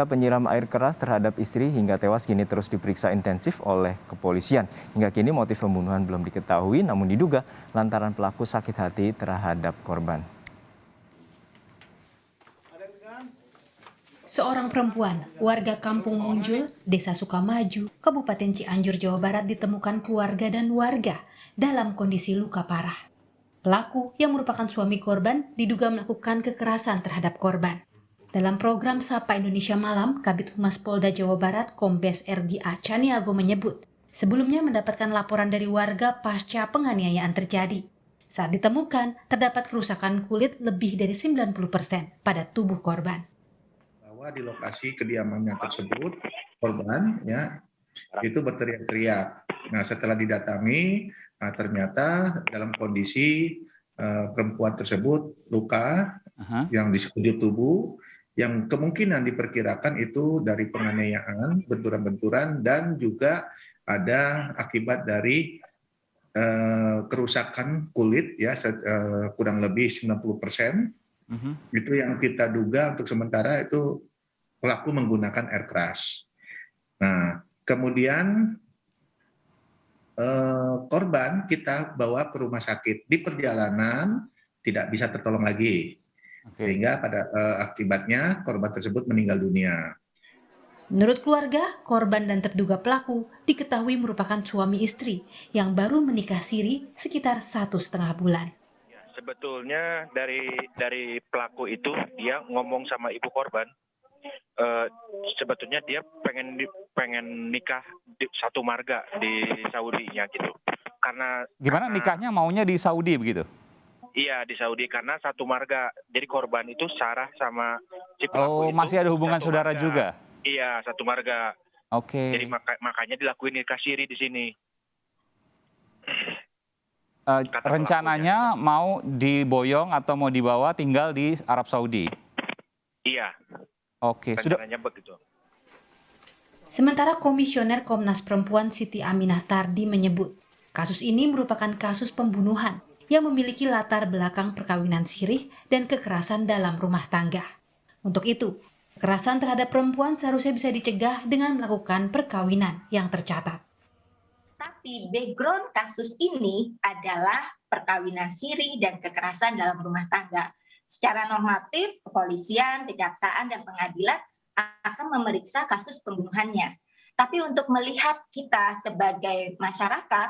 Penyiram air keras terhadap istri hingga tewas kini terus diperiksa intensif oleh kepolisian. Hingga kini motif pembunuhan belum diketahui, namun diduga lantaran pelaku sakit hati terhadap korban. Seorang perempuan, warga Kampung Munjul, Desa Sukamaju, Kabupaten Cianjur, Jawa Barat ditemukan keluarga dan warga dalam kondisi luka parah. Pelaku yang merupakan suami korban diduga melakukan kekerasan terhadap korban. Dalam program Sapa Indonesia Malam, Kabid Humas Polda Jawa Barat, Kombes RDA Caniago menyebut, sebelumnya mendapatkan laporan dari warga pasca penganiayaan terjadi. Saat ditemukan, terdapat kerusakan kulit lebih dari 90% pada tubuh korban. Bahwa di lokasi kediamannya tersebut, korban itu berteriak-teriak. Nah, setelah didatangi, ternyata dalam kondisi perempuan tersebut luka yang di sekujur tubuh, yang kemungkinan diperkirakan itu dari penganiayaan, benturan-benturan, dan juga ada akibat dari kerusakan kulit kurang lebih 90%. Itu yang kita duga untuk sementara itu pelaku menggunakan air keras. Nah, kemudian korban kita bawa ke rumah sakit. Di perjalanan tidak bisa tertolong lagi. Sehingga pada akibatnya korban tersebut meninggal dunia. Menurut keluarga, korban dan terduga pelaku diketahui merupakan suami istri yang baru menikah siri sekitar 1,5 bulan. Sebetulnya dari pelaku itu dia ngomong sama ibu korban, sebetulnya dia pengen nikah di satu marga di Saudinya gitu. Karena gimana nikahnya maunya di Saudi begitu? Iya, di Saudi karena satu marga. Jadi korban itu Sarah sama si pelaku itu. Masih ada hubungan saudara marga. juga? Iya, satu marga. Oke. Jadi makanya dilakuin nikah siri di sini. Rencananya mau diboyong atau mau dibawa tinggal di Arab Saudi? Iya. Oke, rencananya begitu. Sementara Komisioner Komnas Perempuan Siti Aminah Tardi menyebut, kasus ini merupakan kasus pembunuhan yang memiliki latar belakang perkawinan sirih dan kekerasan dalam rumah tangga. Untuk itu, kekerasan terhadap perempuan seharusnya bisa dicegah dengan melakukan perkawinan yang tercatat. Tapi background kasus ini adalah perkawinan siri dan kekerasan dalam rumah tangga. Secara normatif, kepolisian, kejaksaan, dan pengadilan akan memeriksa kasus pembunuhannya. Tapi untuk melihat kita sebagai masyarakat,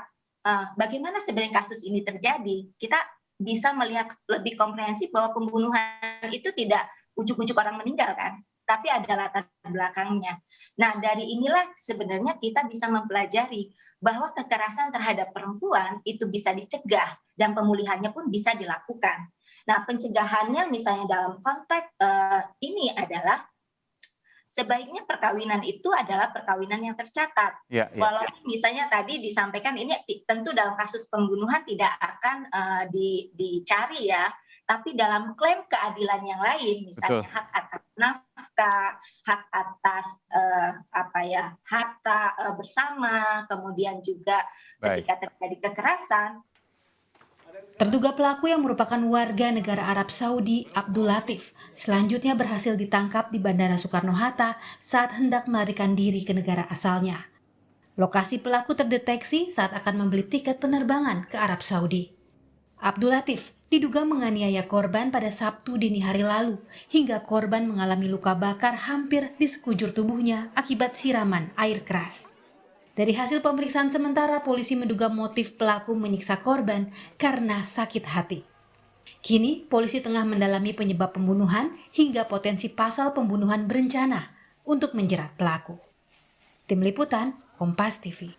bagaimana sebenarnya kasus ini terjadi, kita bisa melihat lebih komprehensif bahwa pembunuhan itu tidak ujuk-ujuk orang meninggal kan, tapi ada latar belakangnya. Nah, dari inilah sebenarnya kita bisa mempelajari bahwa kekerasan terhadap perempuan itu bisa dicegah dan pemulihannya pun bisa dilakukan. Nah, pencegahannya misalnya dalam konteks ini adalah sebaiknya perkawinan itu adalah perkawinan yang tercatat. Walaupun misalnya tadi disampaikan ini tentu dalam kasus pembunuhan tidak akan dicari ya, tapi dalam klaim keadilan yang lain, misalnya hak atas nafkah, hak atas harta bersama, kemudian juga ketika terjadi kekerasan. Terduga pelaku yang merupakan warga negara Arab Saudi, Abdul Latif, selanjutnya berhasil ditangkap di Bandara Soekarno-Hatta saat hendak melarikan diri ke negara asalnya. Lokasi pelaku terdeteksi saat akan membeli tiket penerbangan ke Arab Saudi. Abdul Latif diduga menganiaya korban pada Sabtu dini hari lalu, hingga korban mengalami luka bakar hampir di sekujur tubuhnya akibat siraman air keras. Dari hasil pemeriksaan sementara, polisi menduga motif pelaku menyiksa korban karena sakit hati. Kini, polisi tengah mendalami penyebab pembunuhan hingga potensi pasal pembunuhan berencana untuk menjerat pelaku. Tim Liputan, Kompas TV.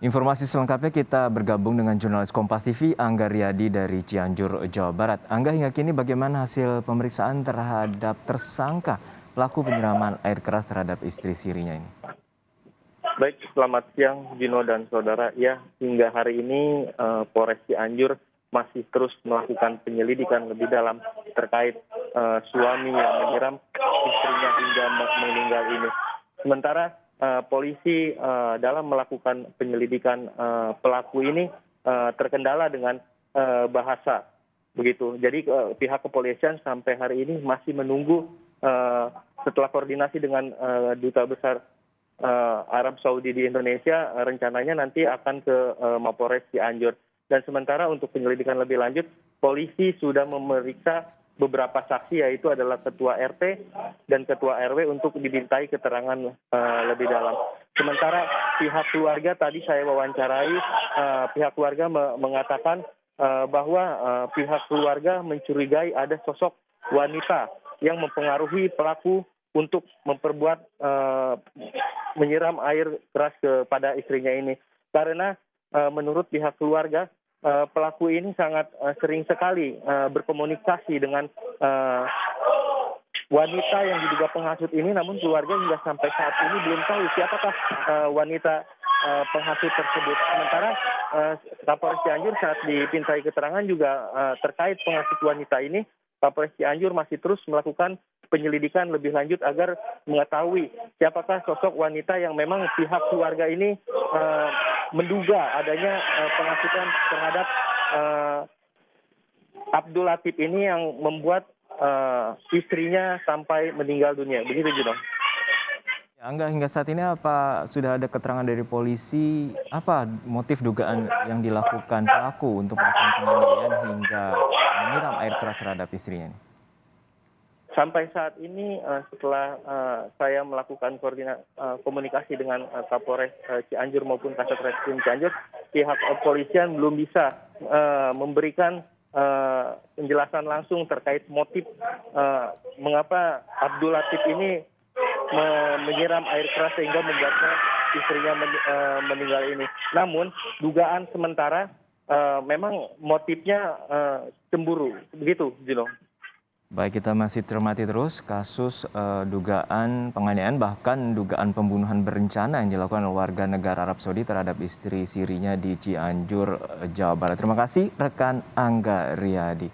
Informasi selengkapnya kita bergabung dengan jurnalis Kompas TV, Angga Riyadi dari Cianjur, Jawa Barat. Angga, hingga kini bagaimana hasil pemeriksaan terhadap tersangka pelaku penyiraman air keras terhadap istri sirinya ini? Baik, selamat siang Gino dan saudara. Ya, hingga hari ini Polres Cianjur masih terus melakukan penyelidikan lebih dalam terkait suami yang menyiram istrinya hingga meninggal ini. Sementara polisi dalam melakukan penyelidikan pelaku ini terkendala dengan bahasa begitu. Jadi pihak kepolisian sampai hari ini masih menunggu setelah koordinasi dengan Duta Besar Arab Saudi di Indonesia, rencananya nanti akan ke Mapolres Cianjur. Dan sementara untuk penyelidikan lebih lanjut, polisi sudah memeriksa beberapa saksi, yaitu adalah ketua RT dan ketua RW untuk dimintai keterangan lebih dalam. Sementara pihak keluarga tadi saya wawancarai, pihak keluarga mengatakan bahwa pihak keluarga mencurigai ada sosok wanita yang mempengaruhi pelaku untuk menyiram air keras kepada istrinya ini. Karena menurut pihak keluarga, pelaku ini sangat sering sekali berkomunikasi dengan wanita yang diduga penghasut ini, namun keluarga hingga sampai saat ini belum tahu siapakah wanita penghasut tersebut. Sementara Kapolres Cianjur saat dipintai keterangan juga terkait penghasut wanita ini, Kapolres Cianjur masih terus melakukan penyelidikan lebih lanjut agar mengetahui siapakah sosok wanita yang memang pihak keluarga ini menduga adanya penghasutan terhadap Abdul Latif ini yang membuat istrinya sampai meninggal dunia. Begitu, Juno. Angga, hingga saat ini apa sudah ada keterangan dari polisi, apa motif dugaan yang dilakukan pelaku untuk melakukan penganiayaan hingga menyiram air keras terhadap istrinya ini? Sampai saat ini setelah saya melakukan komunikasi dengan Kapolres Cianjur maupun Kasat Reskrim Cianjur, pihak kepolisian belum bisa memberikan penjelasan langsung terkait motif mengapa Abdul Latif ini menyiram air keras sehingga membuatnya istrinya meninggal ini. Namun dugaan sementara memang motifnya cemburu, begitu, Juno. Baik, kita masih cermati terus kasus dugaan penganiayaan bahkan dugaan pembunuhan berencana yang dilakukan oleh warga negara Arab Saudi terhadap istri sirinya di Cianjur, Jawa Barat. Terima kasih rekan Angga Riyadi.